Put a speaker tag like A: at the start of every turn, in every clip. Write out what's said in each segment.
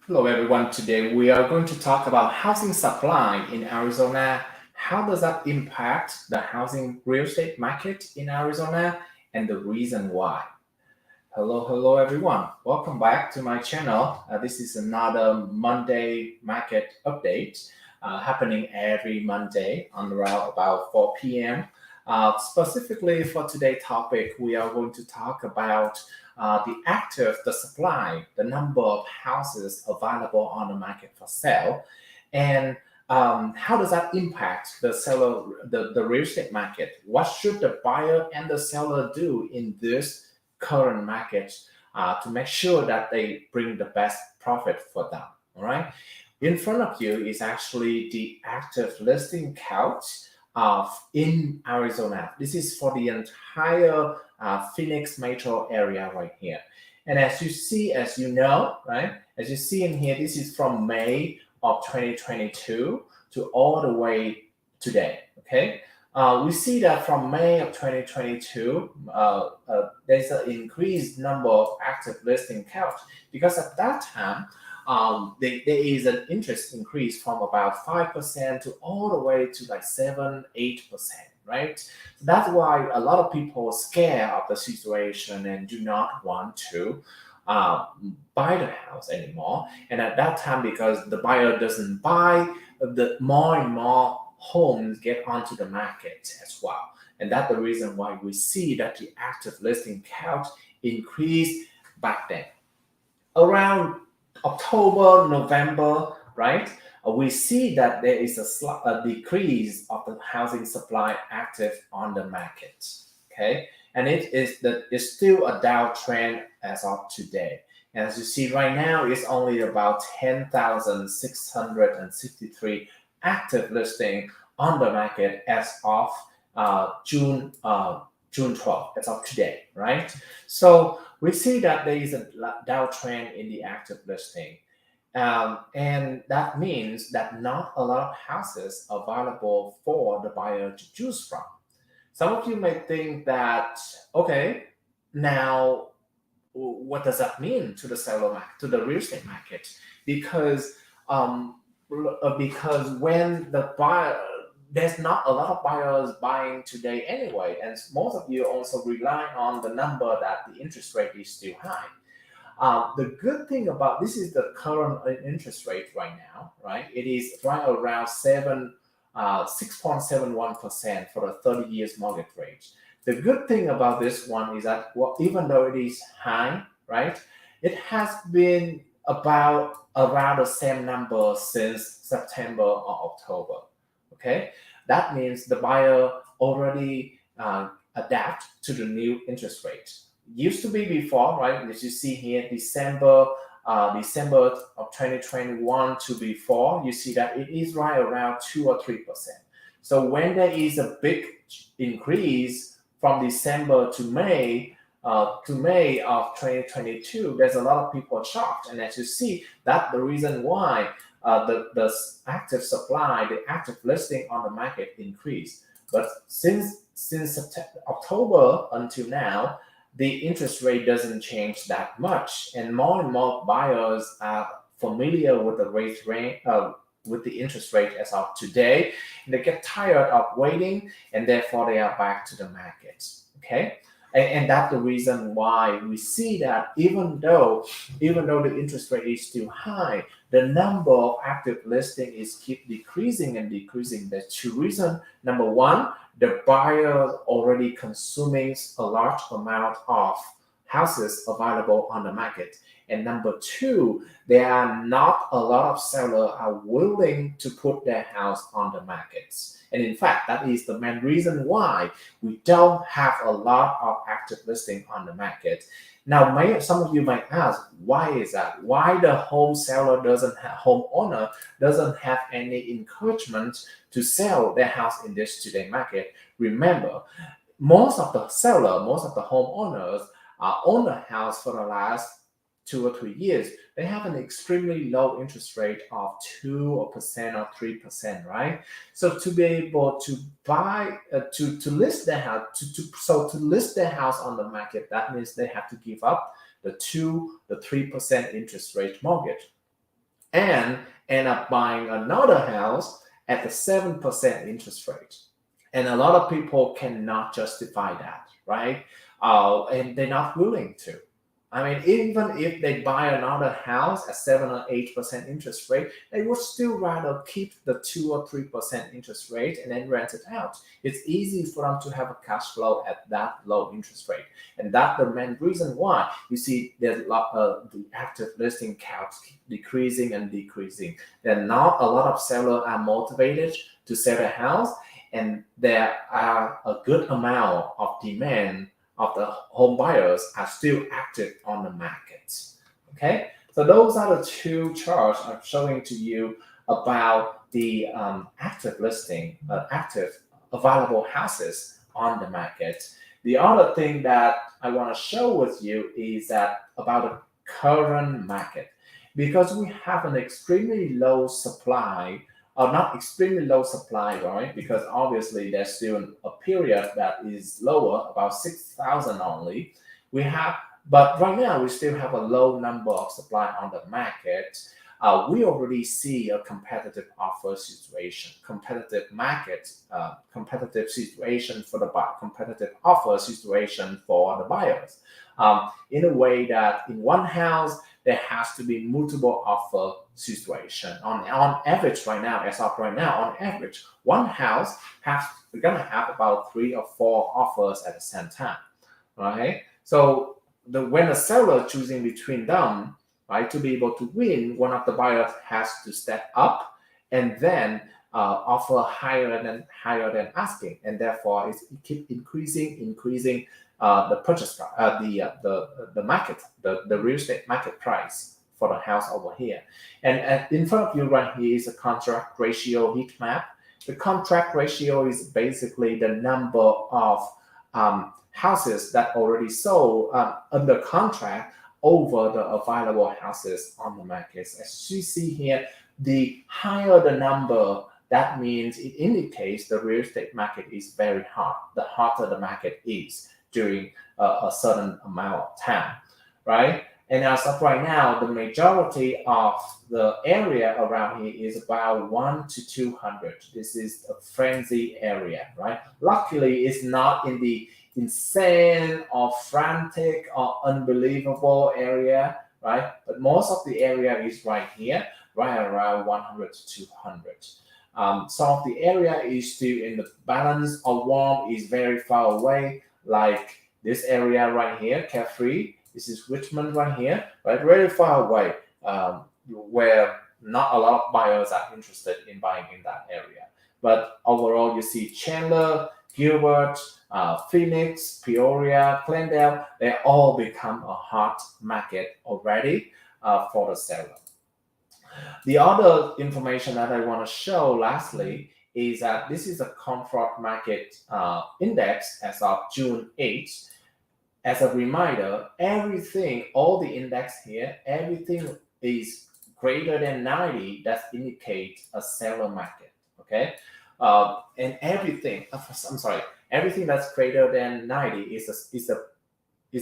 A: Hello, everyone. Today we are going to talk about housing supply in Arizona. How does that impact the housing real estate market in Arizona and the reason why? Hello, everyone. Welcome back to my channel. This is another Monday market update happening every Monday on around about 4 p.m. Specifically for today's topic, we are going to talk about the supply, the number of houses available on the market for sale, and how does that impact the seller, the real estate market? What should the buyer and the seller do in this current market to make sure that they bring the best profit for them? All right. In front of you is actually the active listing count of in Arizona. This is for the entire Phoenix metro area right here. And as you see, as you know, right, as you see in here, this is from May of 2022 to all the way today. Okay. We see that from May of 2022, there's an increased number of active listing count because at that time, there is an interest increase from about 5% to all the way to like 7-8%, right? So that's why a lot of people are scared of the situation and do not want to buy the house anymore. And at that time, because the buyer doesn't buy, the more and more homes get onto the market as well. And that's the reason why we see that the active listing count increased back then. Around October, November, right? We see that there is a decrease of the housing supply active on the market. Okay, and it's still a downtrend as of today. And as you see right now, it's only about 10,663 active listing on the market as of June 12th, as of today, right? So we see that there is a downtrend in the active listing. And that means that not a lot of houses available for the buyer to choose from. Some of you may think that, okay, now what does that mean to the seller market, to the real estate market? Because when the buyer, there's not a lot of buyers buying today anyway, and most of you also rely on the number that the interest rate is still high. The good thing about this is the current interest rate right now, right? It is right around 6.71% for the 30 years mortgage rate. The good thing about this one is that even though it is high, right, it has been about around the same number since September or October. Okay, that means the buyer already adapt to the new interest rate. Used to be before, right? As you see here, December of 2021 to before, you see that it is right around 2 or 3%. So when there is a big increase from December to May of 2022, there's a lot of people shocked. And as you see, that's the reason why the active supply, the active listing on the market increased. But since October until now, the interest rate doesn't change that much, and more buyers are familiar with the with the interest rate as of today. And they get tired of waiting, and therefore they are back to the market. Okay. And that's the reason why we see that even though the interest rate is still high, the number of active listing is keep decreasing and decreasing. There's two reasons. Number one, the buyer already consuming a large amount of houses available on the market. And number two, there are not a lot of sellers are willing to put their house on the markets. And in fact, that is the main reason why we don't have a lot of active listing on the market. Now, some of you might ask, why is that? Why the homeowner doesn't have any encouragement to sell their house in this today market? Remember, most of the homeowners own the house for the last 2 or 3 years. They have an extremely low interest rate of 2% or 3%, right? So to be able to buy, to list their house, to list their house on the market, that means they have to give up the 3% interest rate mortgage. and end up buying another house at the 7% interest rate. And a lot of people cannot justify that, right? And they're not willing to. I mean, even if they buy another house at 7 or 8% interest rate, they would still rather keep the 2 or 3% interest rate and then rent it out. It's easy for them to have a cash flow at that low interest rate, and that's the main reason why you see there's the active listing counts keep decreasing and decreasing. Then not a lot of sellers are motivated to sell a house, and there are a good amount of demand of the home buyers are still active on the market. Okay, so those are the two charts I'm showing to you about the active listing, active available houses on the market. The other thing that I want to show with you is that about the current market, because we have an extremely low supply, or not extremely low supply, right? Because obviously there's still a period that is lower, about 6,000 only. We have, but right now we still have a low number of supply on the market. We already see a competitive offer situation, competitive market, competitive situation for the buyer, competitive offer situation for the buyers. In a way that in one house there has to be multiple offer situation. On average right now, as of right now, on average, one house we're gonna have about 3 or 4 offers at the same time, right? So when the seller choosing between them, right, to be able to win, one of the buyers has to step up and then offer higher than asking, and therefore it keep increasing the purchase the market, the real estate market price for the house over here. And in front of you right here is a contract ratio heat map. The contract ratio is basically the number of houses that already sold under contract over the available houses on the market. As you see here, the higher the number, that means it indicates the real estate market is very hot. The hotter the market is during a certain amount of time, right? And as of right now, the majority of the area around here is about 1 to 200. This is a frenzy area, right? Luckily, it's not in the insane or frantic or unbelievable area, right? But most of the area is right here, right around 100 to 200. Some of the area is still in the balance or warm, is very far away, like this area right here, Carefree. This is Richmond right here, right? Very far away, where not a lot of buyers are interested in buying in that area. But overall, you see Chandler, Gilbert, Phoenix, Peoria, Glendale, they all become a hot market already for the seller. The other information that I want to show lastly is that this is a comfort market index as of June 8th. As a reminder, everything, all the index here, everything is greater than 90, that indicates a seller market, okay? And everything, everything that's greater than 90 is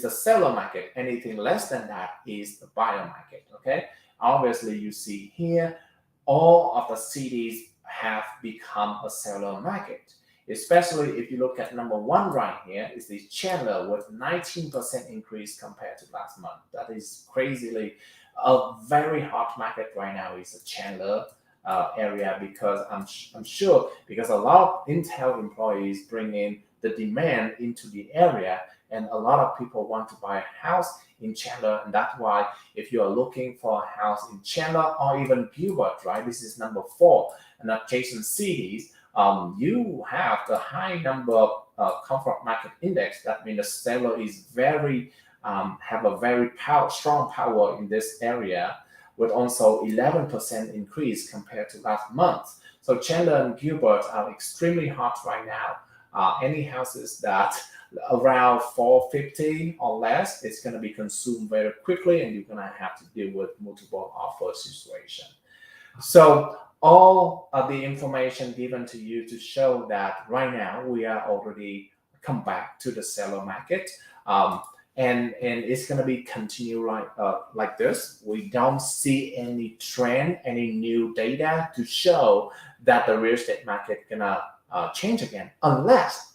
A: a seller market. Anything less than that is the buyer market, okay? Obviously, you see here, all of the cities have become a seller market. Especially if you look at number one right here, is the Chandler with 19% increase compared to last month. That is crazily a very hot market right now is the Chandler area, because I'm sure because a lot of Intel employees bring in the demand into the area, and a lot of people want to buy a house in Chandler, and that's why if you are looking for a house in Chandler or even Gilbert, right, this is number 4, and adjacent cities, you have the high number of comfort market index. That means the seller is very have a very strong power in this area, with also 11% increase compared to last month. So Chandler and Gilbert are extremely hot right now. Any houses that around 450 or less, it's going to be consumed very quickly, and you're going to have to deal with multiple offer situation. So all of the information given to you to show that right now we are already come back to the seller market. and it's gonna be continue like this. We don't see any trend, any new data to show that the real estate market gonna change again, unless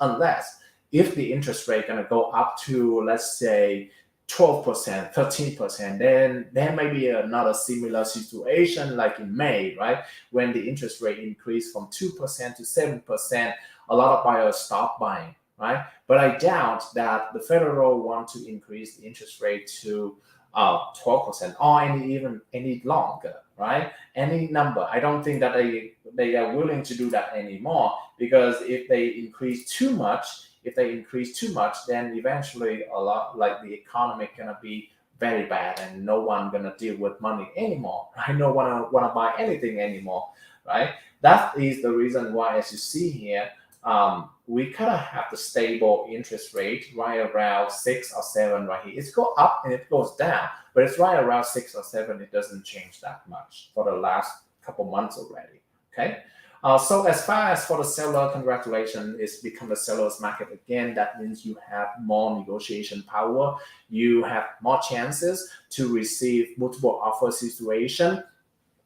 A: if the interest rate gonna go up to, let's say, 12%, 13%, then there may be another similar situation like in May, right? When the interest rate increased from 2% to 7%, a lot of buyers stop buying, right? But I doubt that the Federal want to increase the interest rate to 12% or even any longer, right? Any number. I don't think that they are willing to do that anymore, because if they increase too much, then eventually a lot like the economy gonna be very bad, and no one gonna deal with money anymore, right? No one wanna buy anything anymore, right? That is the reason why, as you see here, we kind of have the stable interest rate right around 6 or 7 right here. It's go up and it goes down, but it's right around 6 or 7. It doesn't change that much for the last couple months already. Okay. So as far as for the seller, congratulations, it's become the seller's market again. That means you have more negotiation power. You have more chances to receive multiple offer situation.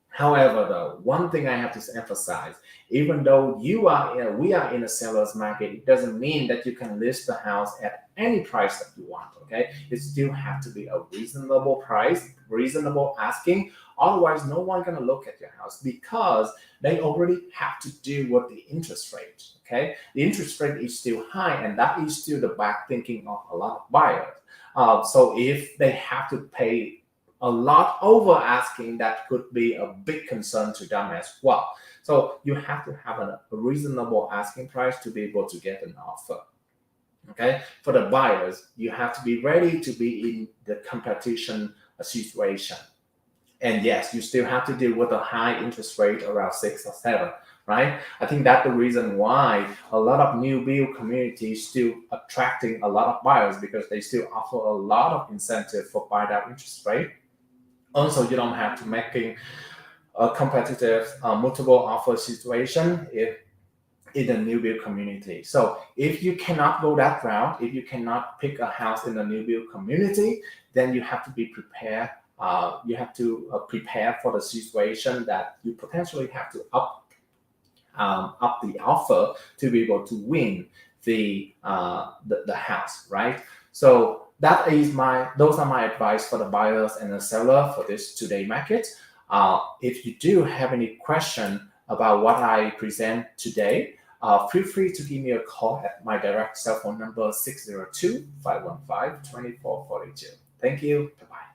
A: However, though, one thing I have to emphasize, even though we are in a seller's market, it doesn't mean that you can list the house at any price that you want, okay? It still have to be a reasonable price, reasonable asking. Otherwise, no one gonna look at your house, because they already have to deal with the interest rate, okay? The interest rate is still high, and that is still the back thinking of a lot of buyers. So if they have to pay a lot over asking, that could be a big concern to them as well. So you have to have a reasonable asking price to be able to get an offer. Okay, for the buyers, you have to be ready to be in the competition situation. And yes, you still have to deal with a high interest rate around 6 or 7, right? I think that's the reason why a lot of new build communities still attracting a lot of buyers, because they still offer a lot of incentive for buy down interest rate. Also, you don't have to making a competitive multiple offer situation if in the new build community. So if you cannot go that route, if you cannot pick a house in the new build community, then you have to be prepared. You have to prepare for the situation that you potentially have to up the offer to be able to win the house, right? So those are my advice for the buyers and the seller for this today market. If you do have any question about what I present today, feel free to give me a call at my direct cell phone number 602-515-2442. Thank you. Bye-bye.